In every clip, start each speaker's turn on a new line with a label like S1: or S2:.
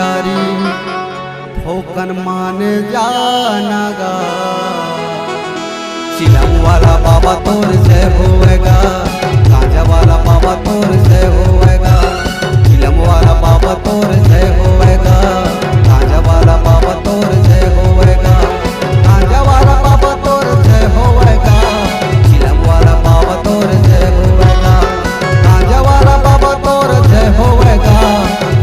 S1: पुजारी ठोकन मान जानागा। चिलम वाला बाबा तोर से होएगा, गांजा वाला बाबा तोर से होएगा। चिलम वाला बाबा तोर से होएगा, गांजा वाला बाबा तोर से होएगा। गांजा वाला बाबा तोर से होएगा, चिलम वाला बाबा तोर से होएगा। गांजा वाला बाबा तोर से होएगा,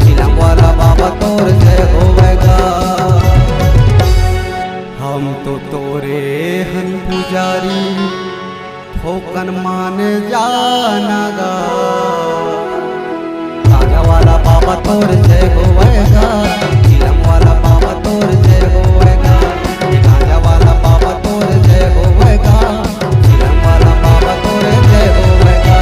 S1: चिलम वाला बाबा तोर से होएगा। हम तो तोरे हन पुजारी ठोकन मान जानागा। गांजा वाला बाबा तोर से होएगा, चिलम वाला बाबा तोर से होएगा। गांजा वाला बाबा तोर से होएगा, चिलम वाला बाबा तोर से होएगा।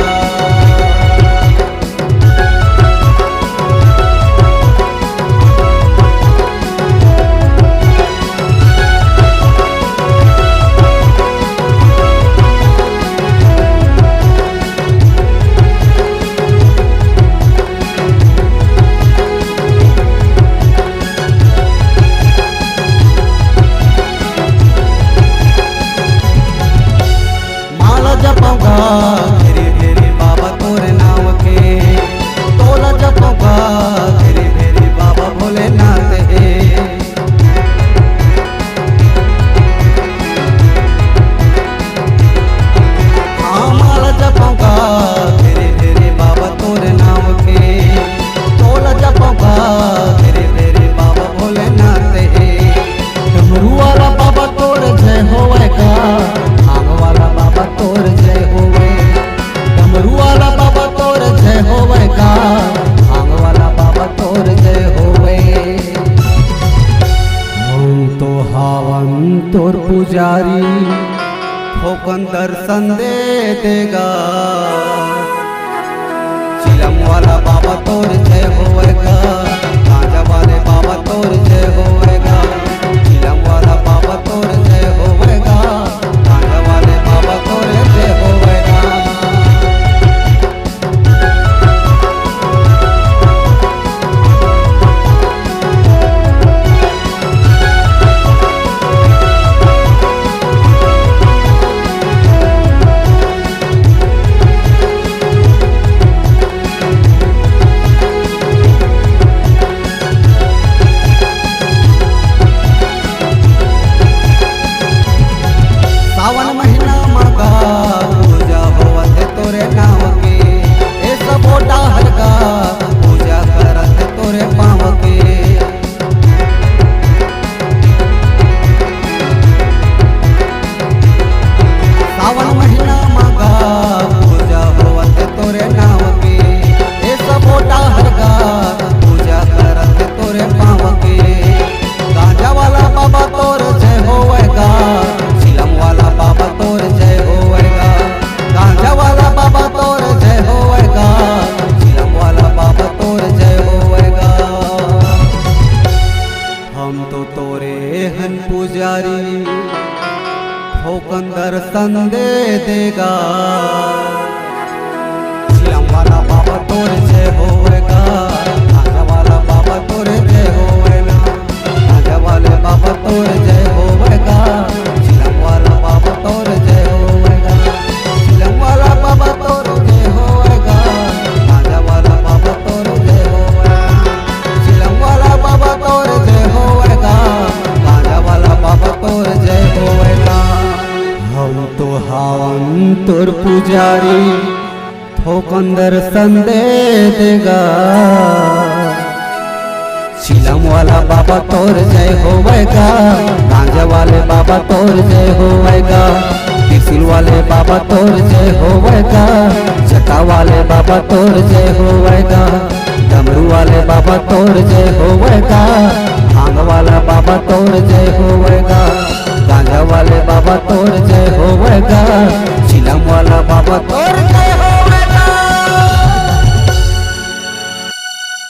S1: जपौगा घेरे घेरे बाबा तोरे नाम के, तोला जपौगा घेरे घेरे बाबा भोलेनाथ के। हाँ माला जपौगा घेरे घेरे बाबा तोरे नाम के, तोला जपौगा घेरे घेरे बाबा भोलेनाथ के। डमरू वाला बाबा तोर जय होएगा, भांग वाला बाबा तोर जय होवे। डमरू वाला बाबा तोर जय होवेगा, भांग वाला बाबा तोर जय होवे। हम तो हावन तोर पुजारी ठोकन दर्शन दे देगा। चिलम वाला बाबा तोर जय होवेगा, गांजा वाले बाबा तोर जय होवेगा। चिलम वाला बाबा तोर जय होवेगा, गांजा वाले बाबा तोर जय होवेगा। सावन महीना मगा पूजा होवत तोरे नाम के, ए सब डाहर का पूजा करत तोरे पाँव के। सावन महीना मगा पूजा होवत तोरे नाम के, ए सब डाहर का पूजा करत तोरे पाँव के। गांजा वाला बाबा तोर जय होएगा, चिलम वाला बाबा तोर जय होएगा। गांजा वाला बाबा तोर जय होएगा, चिलम वाला बाबा तोर जय होएगा। हम तो तोरे हन पुजारी ठोकन दर्शन दे देगा। चिलम वाला बाबा तोर जय होएगा, गांजा वाला बाबा तोर जय होएगा। गांजा वाले बाबा तोर जय होएगा, चिलम वाला बाबा तोर जय होएगा। चिलम वाला बाबा तोर जय होएगा, गांजा वाला बाबा तोर जय होएगा। चिलम वाला बाबा तोर जय होएगा, गांजा वाला बाबा तोर जय होएगा। हम तो हावन तोर पुजारी ठोकन दर्शन दे देगा। चिलम वाला बाबा तोर जय होएगा, गांजा वाले बाबा तोर जय होएगा। त्रिशूल वाले बाबा तोर जय होएगा, जटा वाले बाबा तोर जय होएगा। डमरू वाले बाबा तोर जय होएगा, भांग वाला बाबा तोर जय होएगा। गांजा वाले बाबा तोर जय होएगा, चिलम वाला बाबा तोर